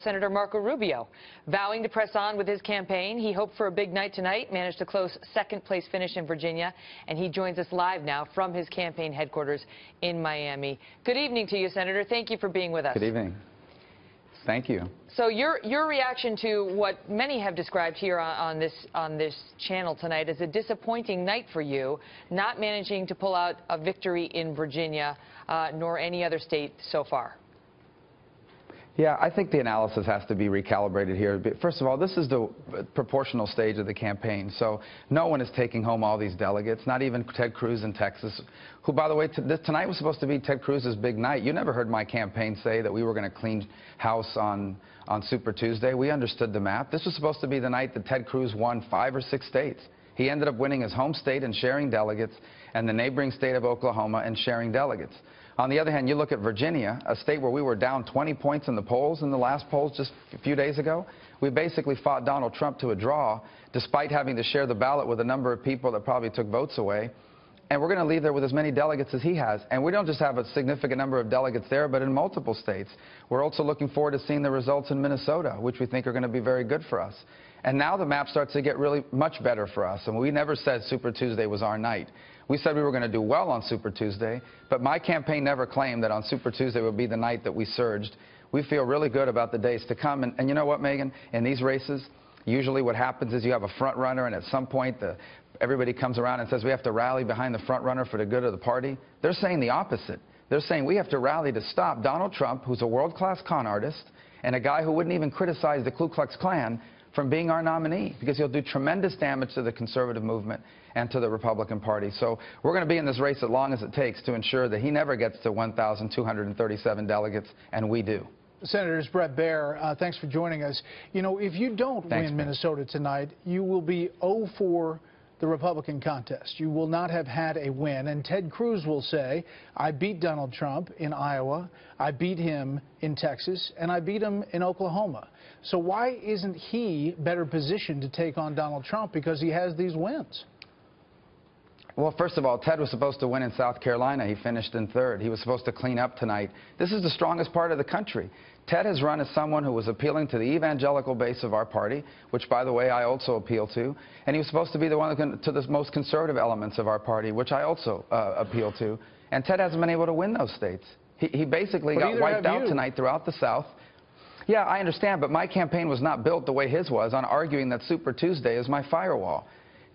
Senator Marco Rubio, vowing to press on with his campaign. He hoped for a big night tonight, managed a close second-place finish in Virginia, and he joins us live now from his campaign headquarters in Miami. Good evening to you, Senator. Thank you for being with us. Good evening. Thank you. So your reaction to what many have described here on this channel tonight as a disappointing night for you, not managing to pull out a victory in Virginia nor any other state so far. Yeah, I think the analysis has to be recalibrated here. First of all, this is the proportional stage of the campaign, so no one is taking home all these delegates, not even Ted Cruz in Texas, who, by the way, tonight was supposed to be Ted Cruz's big night. You never heard my campaign say that we were going to clean house on Super Tuesday. We understood the map. This was supposed to be the night that Ted Cruz won 5 or 6 states. He ended up winning his home state and sharing delegates, and the neighboring state of Oklahoma and sharing delegates. On the other hand, you look at Virginia, a state where we were down 20 points in the polls in the last polls just a few days ago. We basically fought Donald Trump to a draw, despite having to share the ballot with a number of people that probably took votes away. And we're going to leave there with as many delegates as he has. And we don't just have a significant number of delegates there, but in multiple states. We're also looking forward to seeing the results in Minnesota, which we think are going to be very good for us. And now the map starts to get really much better for us. And we never said Super Tuesday was our night. We said we were going to do well on Super Tuesday, but my campaign never claimed that on Super Tuesday would be the night that we surged. We feel really good about the days to come. And you know what, Megan? In these races, usually what happens is you have a front runner, and at some point everybody comes around and says we have to rally behind the front runner for the good of the party. They're saying the opposite. They're saying we have to rally to stop Donald Trump, who's a world-class con artist, and a guy who wouldn't even criticize the Ku Klux Klan, from being our nominee, because he'll do tremendous damage to the conservative movement and to the Republican Party. So we're going to be in this race as long as it takes to ensure that he never gets to 1,237 delegates, and we do. Senator, it's Bret Baier. Thanks for joining us. You know, if you don't win Minnesota tonight, you will be 0 for the Republican contest. You will not have had a win. And Ted Cruz will say, I beat Donald Trump in Iowa, I beat him in Texas, and I beat him in Oklahoma. So why isn't he better positioned to take on Donald Trump because he has these wins? Well, first of all, Ted was supposed to win in South Carolina. He finished in 3rd. He was supposed to clean up tonight. This is the strongest part of the country. Ted has run as someone who was appealing to the evangelical base of our party, which, by the way, I also appeal to. And he was supposed to be the one to the most conservative elements of our party, which I also appeal to. And Ted hasn't been able to win those states. He basically got wiped out tonight throughout the South. Yeah, I understand, but my campaign was not built the way his was on arguing that Super Tuesday is my firewall.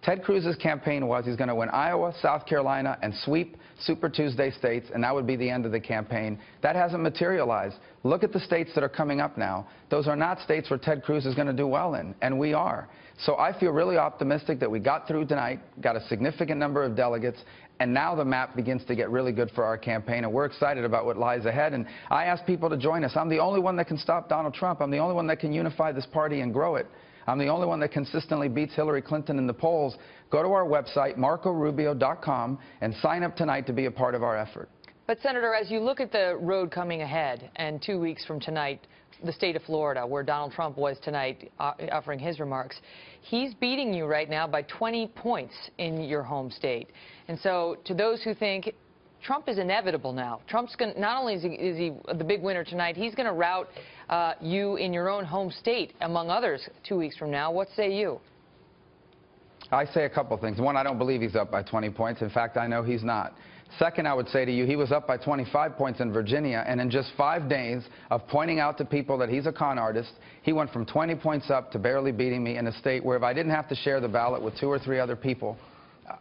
Ted Cruz's campaign was he's going to win Iowa, South Carolina, and sweep Super Tuesday states, and that would be the end of the campaign. That hasn't materialized. Look at the states that are coming up now. Those are not states where Ted Cruz is going to do well in, and we are. So I feel really optimistic that we got through tonight, got a significant number of delegates, and now the map begins to get really good for our campaign, and we're excited about what lies ahead. And I ask people to join us. I'm the only one that can stop Donald Trump. I'm the only one that can unify this party and grow it. I'm the only one that consistently beats Hillary Clinton in the polls. Go to our website, marcorubio.com, and sign up tonight to be a part of our effort. But, Senator, as you look at the road coming ahead, and 2 weeks from tonight, the state of Florida, where Donald Trump was tonight offering his remarks, he's beating you right now by 20 points in your home state. And so to those who think Trump is inevitable now, Trump's going not only is he the big winner tonight, he's going to rout you in your own home state, among others, 2 weeks from now. What say you? I say a couple things. One, I don't believe he's up by 20 points. In fact, I know he's not. Second, I would say to you, he was up by 25 points in Virginia, and in just 5 days of pointing out to people that he's a con artist, he went from 20 points up to barely beating me in a state where if I didn't have to share the ballot with 2 or 3 other people,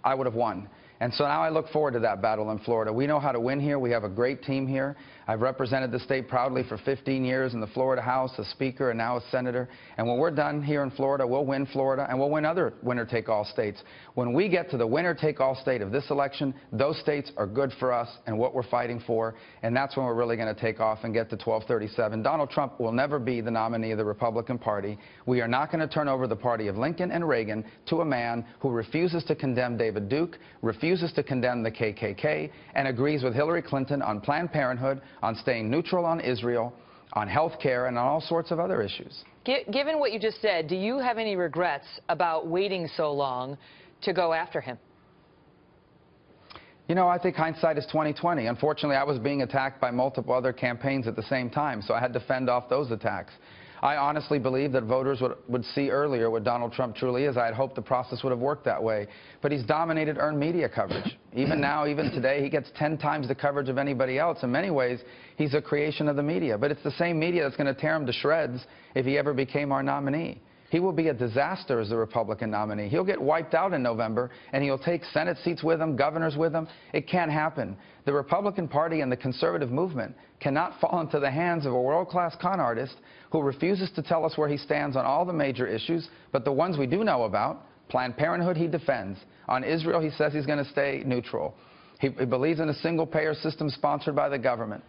I would have won. And so now I look forward to that battle in Florida. We know how to win here. We have a great team here. I've represented the state proudly for 15 years in the Florida House, as Speaker, and now as Senator. And when we're done here in Florida, we'll win Florida, and we'll win other winner-take-all states. When we get to the winner-take-all state of this election, those states are good for us and what we're fighting for, and that's when we're really going to take off and get to 1237. Donald Trump will never be the nominee of the Republican Party. We are not going to turn over the party of Lincoln and Reagan to a man who refuses to condemn David Duke, refuses to condemn the KKK, and agrees with Hillary Clinton on Planned Parenthood, on staying neutral on Israel, on health care, and on all sorts of other issues. Given what you just said, do you have any regrets about waiting so long to go after him? You know, I think hindsight is 20/20. Unfortunately, I was being attacked by multiple other campaigns at the same time, so I had to fend off those attacks. I honestly believe that voters would see earlier what Donald Trump truly is. I had hoped the process would have worked that way. But he's dominated earned media coverage. Even now, even today, he gets 10 times the coverage of anybody else. In many ways, he's a creation of the media. But it's the same media that's going to tear him to shreds if he ever became our nominee. He will be a disaster as the Republican nominee. He'll get wiped out in November, and he'll take Senate seats with him, governors with him. It can't happen. The Republican Party and the conservative movement cannot fall into the hands of a world-class con artist who refuses to tell us where he stands on all the major issues, but the ones we do know about, Planned Parenthood, he defends. On Israel, he says he's going to stay neutral. He believes in a single-payer system sponsored by the government.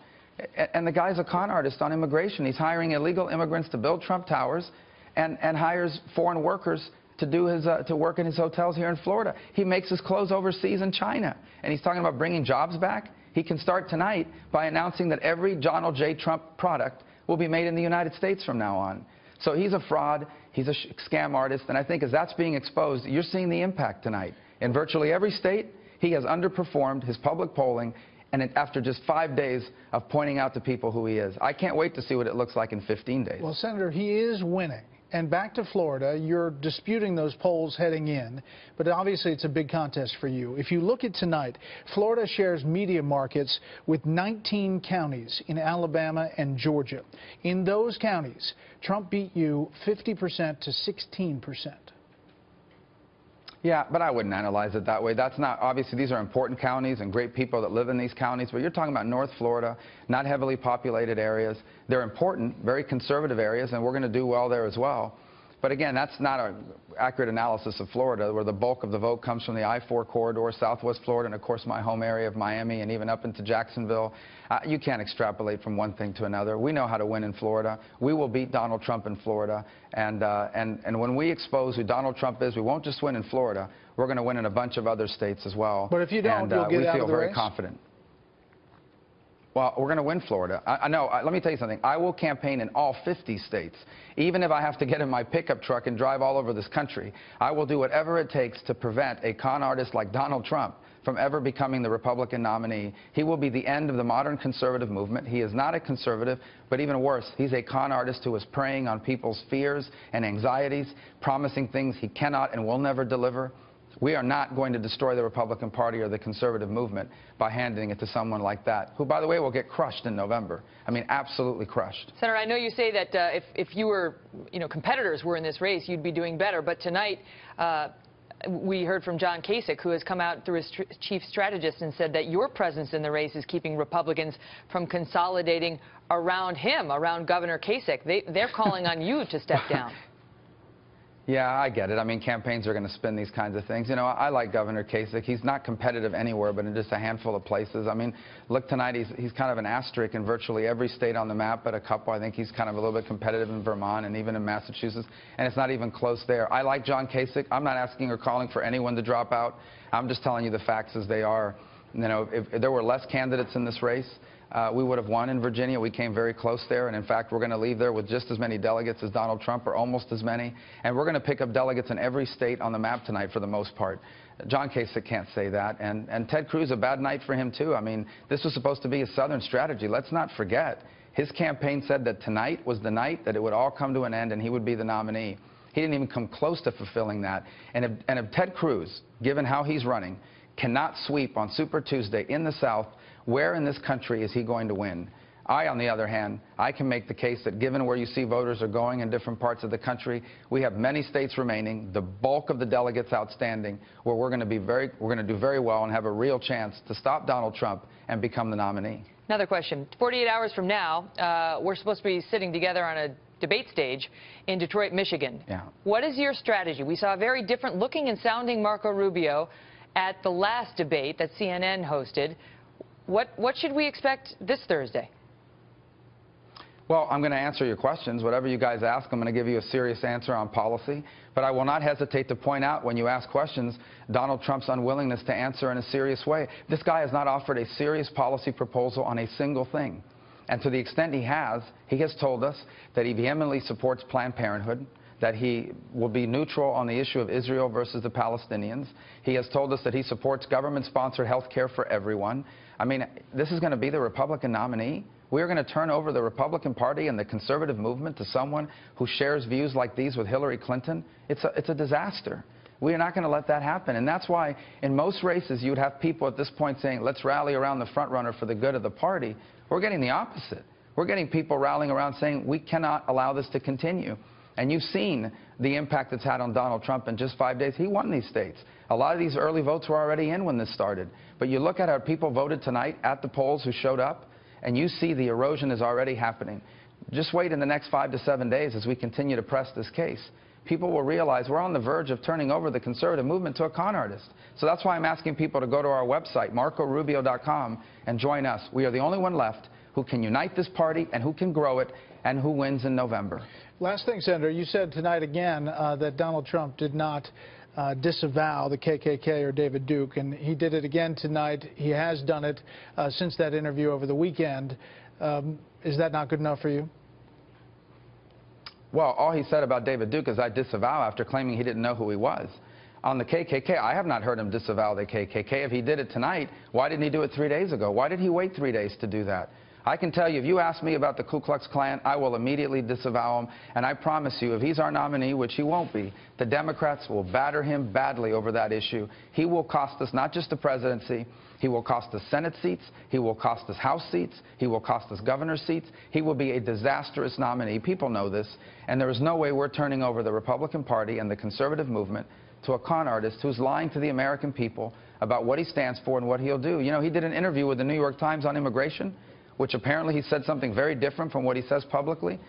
And the guy's a con artist on immigration. He's hiring illegal immigrants to build Trump Towers, and hires foreign workers to work in his hotels here in Florida. He makes his clothes overseas in China, and he's talking about bringing jobs back. He can start tonight by announcing that every Donald J. Trump product will be made in the United States from now on. So he's a fraud, he's a scam artist, and I think as that's being exposed, you're seeing the impact tonight. In virtually every state, he has underperformed his public polling, and after just 5 days of pointing out to people who he is. I can't wait to see what it looks like in 15 days. Well, Senator, he is winning. And back to Florida, you're disputing those polls heading in, but obviously it's a big contest for you. If you look at tonight, Florida shares media markets with 19 counties in Alabama and Georgia. In those counties, Trump beat you 50% to 16%. Yeah, but I wouldn't analyze it that way. That's not, obviously these are important counties and great people that live in these counties, but you're talking about North Florida, not heavily populated areas. They're important, very conservative areas, and we're going to do well there as well. But again, that's not an accurate analysis of Florida, where the bulk of the vote comes from the I-4 corridor, Southwest Florida, and of course my home area of Miami and even up into Jacksonville. You can't extrapolate from one thing to another. We know how to win in Florida. We will beat Donald Trump in Florida. And when we expose who Donald Trump is, we won't just win in Florida. We're going to win in a bunch of other states as well. But if you don't, you'll get out of the race? We feel very confident. Well, we're going to win Florida. Let me tell you something. I will campaign in all 50 states. Even if I have to get in my pickup truck and drive all over this country, I will do whatever it takes to prevent a con artist like Donald Trump from ever becoming the Republican nominee. He will be the end of the modern conservative movement. He is not a conservative, but even worse, he's a con artist who is preying on people's fears and anxieties, promising things he cannot and will never deliver. We are not going to destroy the Republican Party or the conservative movement by handing it to someone like that, who, by the way, will get crushed in November. I mean, absolutely crushed. Senator, I know you say that if you were, competitors were in this race, you'd be doing better. But tonight, we heard from John Kasich, who has come out through his chief strategist and said that your presence in the race is keeping Republicans from consolidating around him, around Governor Kasich. They're calling on you to step down. Yeah, I get it. I mean, campaigns are going to spin these kinds of things. I like Governor Kasich. He's not competitive anywhere, but in just a handful of places. I mean, look, tonight he's kind of an asterisk in virtually every state on the map, but a couple. I think he's kind of a little bit competitive in Vermont and even in Massachusetts, and it's not even close there. I like John Kasich. I'm not asking or calling for anyone to drop out. I'm just telling you the facts as they are. If there were less candidates in this race, we would have won in Virginia. We came very close there, and in fact, we're going to leave there with just as many delegates as Donald Trump, or almost as many, and we're going to pick up delegates in every state on the map tonight for the most part. John Kasich can't say that, and Ted Cruz, a bad night for him, too. I mean, this was supposed to be a Southern strategy. Let's not forget, his campaign said that tonight was the night that it would all come to an end and he would be the nominee. He didn't even come close to fulfilling that. And if Ted Cruz, given how he's running, cannot sweep on Super Tuesday in the South, where in this country is he going to win? On the other hand, I can make the case that given where you see voters are going in different parts of the country, we have many states remaining, the bulk of the delegates outstanding, where we're going to do very well and have a real chance to stop Donald Trump and become the nominee. Another question. 48 hours from now, we're supposed to be sitting together on a debate stage in Detroit, Michigan. Yeah. What is your strategy? We saw a very different looking and sounding Marco Rubio at the last debate that CNN hosted. What should we expect this Thursday? Well, I'm going to answer your questions. Whatever you guys ask, I'm going to give you a serious answer on policy. But I will not hesitate to point out when you ask questions Donald Trump's unwillingness to answer in a serious way. This guy has not offered a serious policy proposal on a single thing. And to the extent he has told us that he vehemently supports Planned Parenthood, that he will be neutral on the issue of Israel versus the Palestinians. He has told us that he supports government-sponsored health care for everyone. I mean, this is going to be the Republican nominee we are going to turn over the Republican Party and the conservative movement to someone who shares views like these with Hillary Clinton, it's a disaster. We are not going to let that happen. And that's why in most races you would have people at this point saying, let's rally around the front runner for the good of the party. We're getting the opposite. We're getting people rallying around saying we cannot allow this to continue. And you've seen the impact it's had on Donald Trump in just 5 days. He won these states. A lot of these early votes were already in when this started. But you look at how people voted tonight at the polls who showed up, and you see the erosion is already happening. Just wait in the next 5 to 7 days as we continue to press this case. People will realize we're on the verge of turning over the conservative movement to a con artist. So that's why I'm asking people to go to our website, marcorubio.com, and join us. We are the only one left who can unite this party and who can grow it and who wins in November. Last thing, Senator, you said tonight again that Donald Trump did not disavow the KKK or David Duke, and he did it again tonight. He has done it since that interview over the weekend. Is that not good enough for you? Well, all he said about David Duke is I disavow after claiming he didn't know who he was. On the KKK, I have not heard him disavow the KKK. If he did it tonight, why didn't he do it 3 days ago? Why did he wait 3 days to do that? I can tell you, if you ask me about the Ku Klux Klan, I will immediately disavow him. And I promise you, if he's our nominee, which he won't be, the Democrats will batter him badly over that issue. He will cost us not just the presidency, he will cost us Senate seats, he will cost us House seats, he will cost us governor seats. He will be a disastrous nominee. People know this. And there is no way we're turning over the Republican Party and the conservative movement to a con artist who's lying to the American people about what he stands for and what he'll do. You know, he did an interview with the New York Times on immigration, which apparently he said something very different from what he says publicly.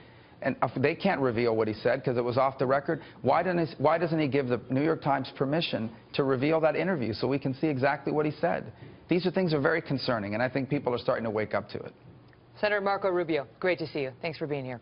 And they can't reveal what he said because it was off the record. Why doesn't he give the New York Times permission to reveal that interview so we can see exactly what he said? These are things that are very concerning, and I think people are starting to wake up to it. Senator Marco Rubio, great to see you. Thanks for being here.